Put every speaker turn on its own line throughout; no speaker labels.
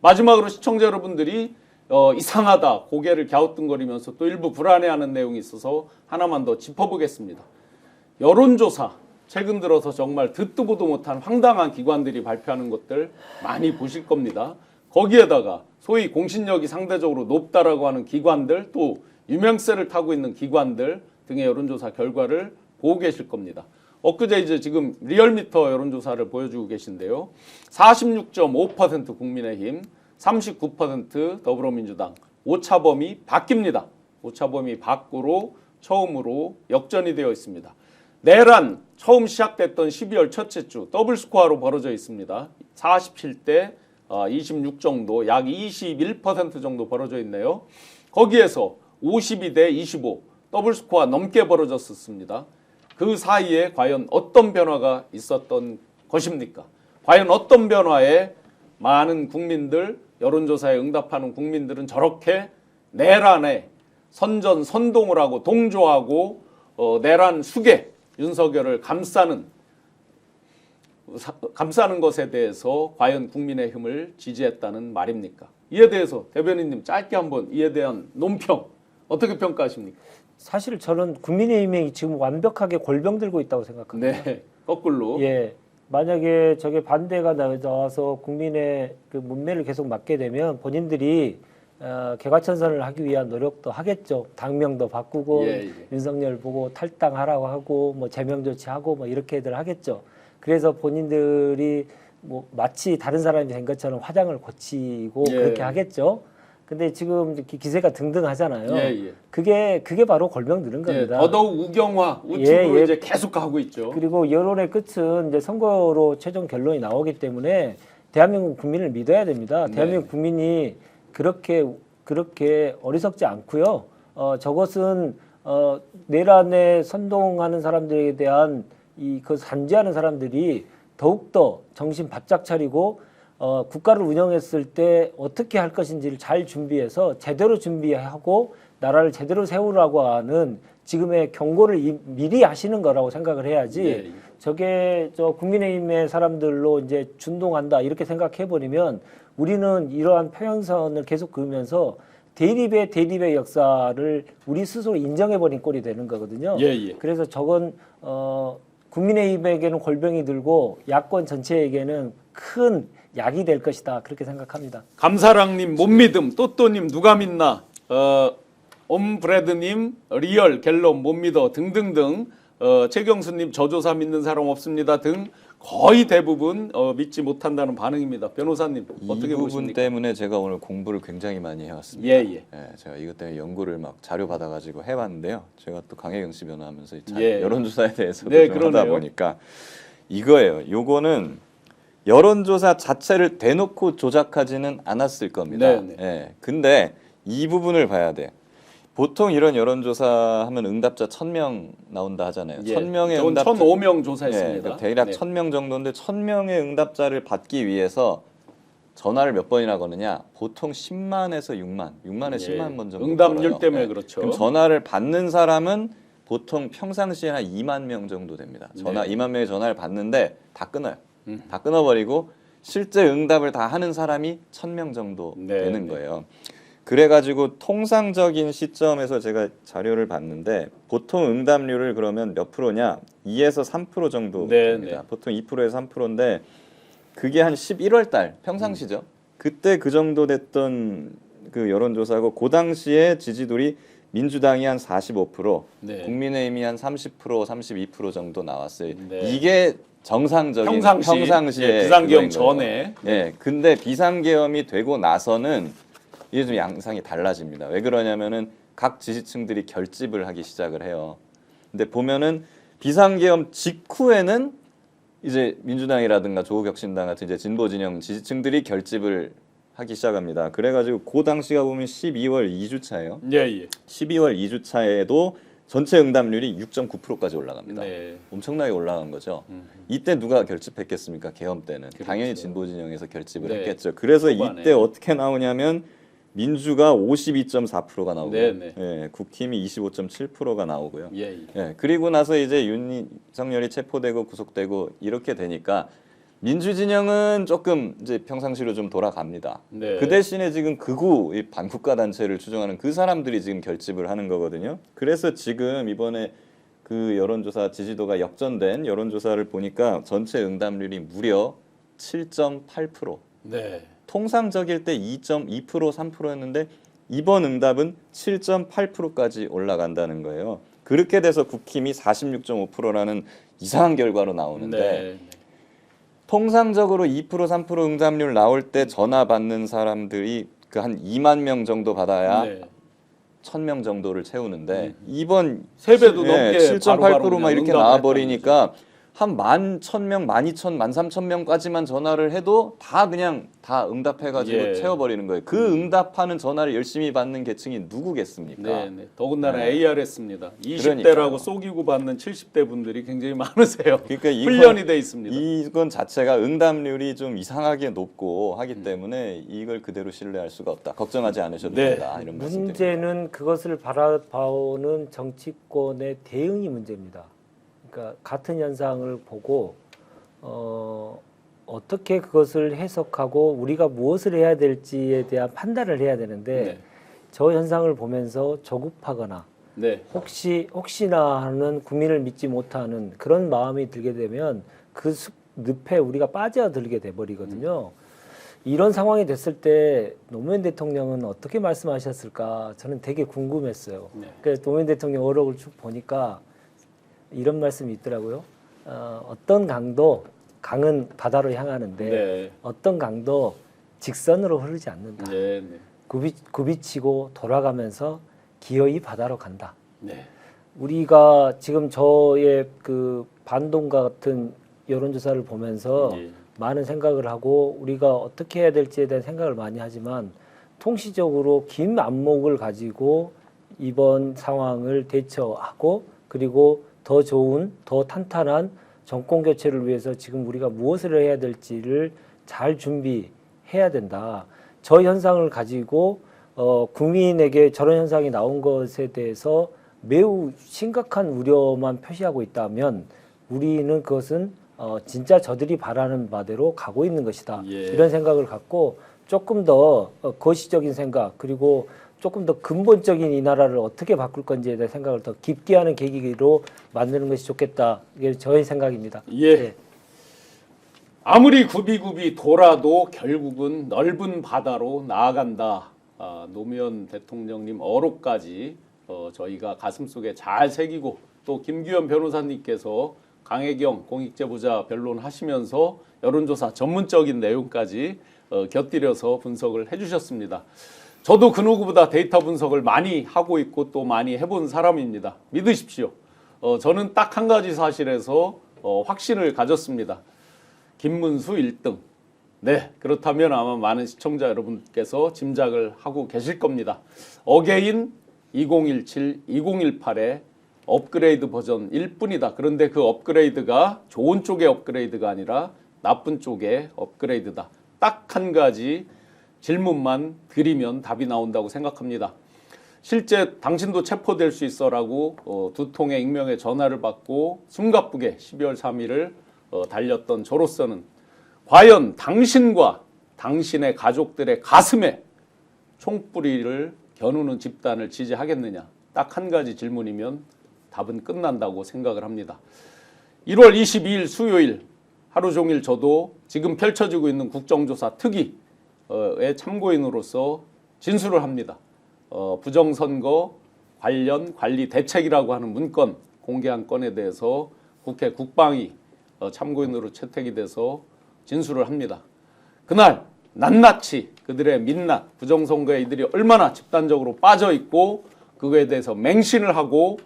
마지막으로 시청자 여러분들이 이상하다 고개를 갸우뚱거리면서 또 일부 불안해하는 내용이 있어서 하나만 더 짚어보겠습니다. 여론조사 최근 들어서 정말 듣도 보도 못한 황당한 기관들이 발표하는 것들 많이 보실 겁니다. 거기에다가 소위 공신력이 상대적으로 높다라고 하는 기관들 또 유명세를 타고 있는 기관들 등의 여론조사 결과를 보고 계실 겁니다. 엊그제 이제 지금 리얼미터 여론조사를 보여주고 계신데요. 46.5% 국민의힘, 39% 더불어민주당, 오차범위 바뀝니다. 오차범위 밖으로 처음으로 역전이 되어 있습니다. 내란 처음 시작됐던 12월 첫째 주 더블 스코어로 벌어져 있습니다. 47대 26 정도, 약 21% 정도 벌어져 있네요. 거기에서 52대 25 더블 스코어 넘게 벌어졌었습니다. 그 사이에 과연 어떤 변화가 있었던 것입니까? 과연 어떤 변화에 많은 국민들, 여론조사에 응답하는 국민들은 저렇게 내란에 선전선동을 하고 동조하고 내란 수계 윤석열을 감싸는 것에 대해서 과연 국민의힘을 지지했다는 말입니까? 이에 대해서 대변인님 짧게 한번 이에 대한 논평 어떻게 평가하십니까?
사실 저는 국민의힘이 지금 완벽하게 골병 들고 있다고 생각합니다.
네, 거꾸로.
예, 만약에 저게 반대가 나와서 국민의 그 문매를 계속 맡게 되면 본인들이 개과천선을 하기 위한 노력도 하겠죠. 당명도 바꾸고 윤석열 보고 탈당하라고 하고 뭐 제명 조치하고 뭐 이렇게들 하겠죠. 그래서 본인들이 뭐 마치 다른 사람이 된 것처럼 화장을 고치고 그렇게 하겠죠. 근데 지금 기세가 등등하잖아요. 그게 바로 골병 드는 겁니다.
더더욱 우경화 우측으로 이제 계속 가고 있죠.
그리고 여론의 끝은 이제 선거로 최종 결론이 나오기 때문에 대한민국 국민을 믿어야 됩니다. 대한민국 국민이 그렇게 어리석지 않고요. 저것은 내란에 선동하는 사람들에 대한 그 산지하는 사람들이 더욱더 정신 바짝 차리고 국가를 운영했을 때 어떻게 할 것인지를 잘 준비해서 제대로 준비하고 나라를 제대로 세우라고 하는 지금의 경고를 미리 하시는 거라고 생각을 해야지 저게 국민의힘의 사람들로 이제 준동한다 이렇게 생각해 버리면 우리는 이러한 평행선을 계속 그으면서 대립의 역사를 우리 스스로 인정해 버린 꼴이 되는 거거든요. 그래서 저건 국민의힘에게는 골병이 들고 야권 전체에게는 큰 약이 될 것이다 그렇게 생각합니다.
감사랑님 못 믿음, 또또님 누가 믿나, 옴브레드님 리얼 갤럽 못 믿어 등등등, 최경수님 저조사 믿는 사람 없습니다 등 거의 대부분 믿지 못한다는 반응입니다. 변호사님 어떻게 보십니까?
이 부분 때문에 제가 오늘 공부를 굉장히 많이 해왔습니다. 제가 이것 때문에 연구를 막 자료 받아가지고 해봤는데요. 제가 또 강혜경 씨 변호하면서 여론조사에 대해서도 좀 하다 보니까 이거예요. 요거는 여론조사 자체를 대놓고 조작하지는 않았을 겁니다. 근데 이 부분을 봐야 돼. 보통 이런 여론조사 하면 응답자 1000명 나온다 하잖아요. 1000명의 응답자
1005명 조사했습니다.
대략 1000명 정도인데 1000명의 응답자를 받기 위해서 전화를 몇 번이나 거느냐? 보통 10만에서 6만에서 10만 번 정도.
응답률 때문에 그렇죠.
그럼 전화를 받는 사람은 보통 평상시에 한 2만 명 정도 됩니다. 2만 명의 전화를 받는데 다 끊어요. 다 끊어버리고 실제 응답을 다 하는 사람이 1000명 정도 되는 거예요. 그래가지고 통상적인 시점에서 제가 자료를 봤는데 보통 응답률을 그러면 몇 프로냐? 2에서 3% 정도 됩니다. 보통 2%에서 3%인데 그게 한 11월 달 평상시죠. 그때 그 정도 됐던 그 여론조사고 그 당시에 지지율이 민주당이 한 45%, 국민의힘이 한 30%, 32% 정도 나왔어요. 이게 정상적인 평상시에
비상계엄 전에.
근데 비상계엄이 되고 나서는 이게 좀 양상이 달라집니다. 왜 그러냐면은 각 지지층들이 결집을 하기 시작을 해요. 근데 보면은 비상계엄 직후에는 이제 민주당이라든가 조국혁신당 같은 이제 진보 진영 지지층들이 결집을 하기 시작합니다. 그래가지고 그 당시가 보면 12월 2주차예요. 12월 2주차에도 전체 응답률이 6.9%까지 올라갑니다. 엄청나게 올라간 거죠. 이때 누가 결집했겠습니까? 계엄 때는. 당연히 진보 진영에서 결집을 했겠죠. 그래서 이때 어떻게 나오냐면 민주가 52.4%가 나오고요. 국힘이 25.7%가 나오고요. 그리고 나서 이제 윤석열이 체포되고 구속되고 이렇게 되니까 민주진영은 조금 이제 평상시로 좀 돌아갑니다.
네.
그 대신에 지금 극우 이 반국가 단체를 추종하는 그 사람들이 지금 결집을 하는 거거든요. 그래서 지금 이번에 그 여론조사 지지도가 역전된 여론조사를 보니까 전체 응답률이 무려 7.8%.
네.
통상적일 때 2.2% 3%였는데 이번 응답은 7.8%까지 올라간다는 거예요. 그렇게 돼서 국힘이 46.5%라는 이상한 결과로 나오는데
네.
통상적으로 2% 3% 응답률 나올 때 전화 받는 사람들이 그 한 2만 명 정도 받아야
네.
1,000명 정도를 채우는데 이번
세 배도 넘게
7.8%만
바로
이렇게
응답을
나와 버리니까 한 11,000명, 12,000, 13,000명까지만 전화를 해도 다 그냥 다 응답해가지고
예.
채워버리는 거예요. 그 응답하는 전화를 열심히 받는 계층이 누구겠습니까?
네, 네. 더군다나
네.
ARS입니다. 20대라고
그러니까요.
속이고 받는 70대 분들이 굉장히 많으세요.
그러니까
훈련이 돼 있습니다.
이건 자체가 응답률이 좀 이상하게 높고 하기 때문에 이걸 그대로 신뢰할 수가 없다. 걱정하지 않으셔도
네.
된다. 이런 말씀드립니다.
문제는 그것을 바라봐오는 정치권의 대응이 문제입니다. 그러니까 같은 현상을 보고 어떻게 그것을 해석하고 우리가 무엇을 해야 될지에 대한 판단을 해야 되는데
네.
저 현상을 보면서 조급하거나
네.
혹시나 하는 국민을 믿지 못하는 그런 마음이 들게 되면 그 늪에 우리가 빠져들게 돼버리거든요. 이런 상황이 됐을 때 노무현 대통령은 어떻게 말씀하셨을까 저는 되게 궁금했어요.
네.
그래서 노무현 대통령 어록을 쭉 보니까 이런 말씀이 있더라고요. 어떤 강도 강은 바다로 향하는데
네.
어떤 강도 직선으로 흐르지 않는다.
네. 네.
굽이치고 돌아가면서 기어이 바다로 간다.
네.
우리가 지금 저의 그 반동과 같은 여론조사를 보면서
예.
많은 생각을 하고 우리가 어떻게 해야 될지에 대한 생각을 많이 하지만 통시적으로 긴 안목을 가지고 이번 상황을 대처하고 그리고 더 좋은, 더 탄탄한 정권 교체를 위해서 지금 우리가 무엇을 해야 될지를 잘 준비해야 된다. 저 현상을 가지고 국민에게 저런 현상이 나온 것에 대해서 매우 심각한 우려만 표시하고 있다면 우리는 그것은 진짜 저들이 바라는 바대로 가고 있는 것이다.
예.
이런 생각을 갖고 조금 더 거시적인 생각 그리고 조금 더 근본적인 이 나라를 어떻게 바꿀 건지에 대한 생각을 더 깊게 하는 계기로 만드는 것이 좋겠다. 이게 저의 생각입니다.
예. 아무리 굽이굽이 돌아도 결국은 넓은 바다로 나아간다. 노무현 대통령님 어록까지 저희가 가슴속에 잘 새기고 또 김규현 변호사님께서 강혜경 공익제보자 변론하시면서 여론조사 전문적인 내용까지 곁들여서 분석을 해주셨습니다. 저도 그 누구보다 데이터 분석을 많이 하고 있고 또 많이 해본 사람입니다. 믿으십시오. 저는 딱 한 가지 사실에서 확신을 가졌습니다. 김문수 1등. 네, 그렇다면 아마 많은 시청자 여러분께서 짐작을 하고 계실 겁니다. 어게인 2017, 2018의 업그레이드 버전일 뿐이다. 그런데 그 업그레이드가 좋은 쪽의 업그레이드가 아니라 나쁜 쪽의 업그레이드다. 딱 한 가지 질문만 드리면 답이 나온다고 생각합니다. 실제 당신도 체포될 수 있어라고 두 통의 익명의 전화를 받고 숨가쁘게 12월 3일을 달렸던 저로서는 과연 당신과 당신의 가족들의 가슴에 총뿌리를 겨누는 집단을 지지하겠느냐. 딱 한 가지 질문이면 답은 끝난다고 생각을 합니다. 1월 22일 수요일 하루 종일 저도 지금 펼쳐지고 있는 국정조사 특위의 참고인으로서 진술을 합니다. 부정선거 관련 관리 대책이라고 하는 문건 공개한 건에 대해서 국회 국방위 참고인으로 채택이 돼서 진술을 합니다. 그날 낱낱이 그들의 민낯, 부정선거에 이들이 얼마나 집단적으로 빠져있고 그거에 대해서 맹신을 하고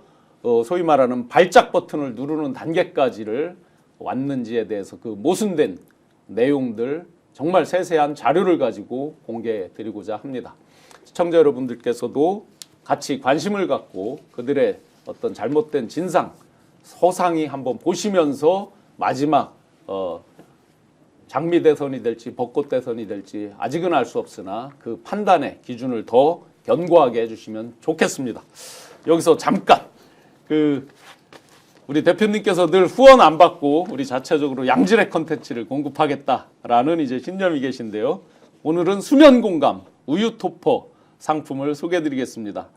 소위 말하는 발작 버튼을 누르는 단계까지를 왔는지에 대해서 그 모순된 내용들 정말 세세한 자료를 가지고 공개해 드리고자 합니다. 시청자 여러분들께서도 같이 관심을 갖고 그들의 어떤 잘못된 진상, 서상이 한번 보시면서 마지막 장미 대선이 될지 벚꽃 대선이 될지 아직은 알 수 없으나 그 판단의 기준을 더 견고하게 해주시면 좋겠습니다. 여기서 잠깐 우리 대표님께서 늘 후원 안 받고 우리 자체적으로 양질의 컨텐츠를 공급하겠다라는 이제 신념이 계신데요. 오늘은 수면 공감 우유 토퍼 상품을 소개해드리겠습니다.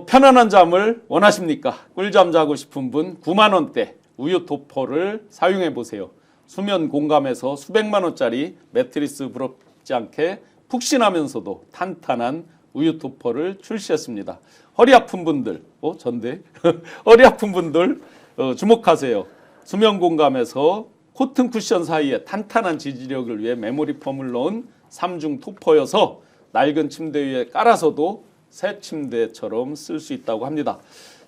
편안한 잠을 원하십니까? 꿀잠 자고 싶은 분 9만 원대 우유 토퍼를 사용해 보세요. 수면 공감에서 수백만 원짜리 매트리스 부럽지 않게 푹신하면서도 탄탄한 우유 토퍼를 출시했습니다. 허리 아픈 분들, 전대 허리 아픈 분들 주목하세요. 수면 공감에서 코튼 쿠션 사이에 탄탄한 지지력을 위해 메모리 폼을 넣은 3중 토퍼여서 낡은 침대 위에 깔아서도 새 침대처럼 쓸 수 있다고 합니다.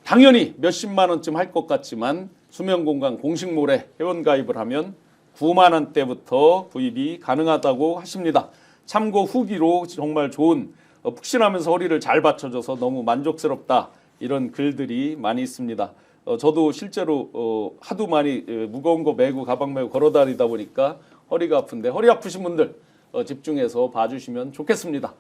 당연히 몇십만 원쯤 할 것 같지만 수면공간 공식몰에 회원가입을 하면 9만 원대부터 구입이 가능하다고 하십니다. 참고 후기로 정말 좋은 푹신하면서 허리를 잘 받쳐줘서 너무 만족스럽다 이런 글들이 많이 있습니다. 저도 실제로 하도 많이 무거운 거 메고 가방 메고 걸어다니다 보니까 허리가 아픈데 허리 아프신 분들 집중해서 봐주시면 좋겠습니다.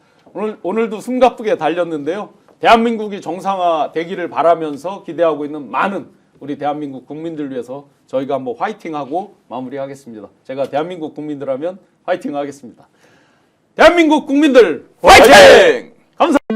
오늘도 숨가쁘게 달렸는데요. 대한민국이 정상화 되기를 바라면서 기대하고 있는 많은 우리 대한민국 국민들 위해서 저희가 한번 화이팅하고 마무리하겠습니다. 제가 대한민국 국민들 하면 화이팅 하겠습니다. 대한민국 국민들 화이팅! 감사합니다.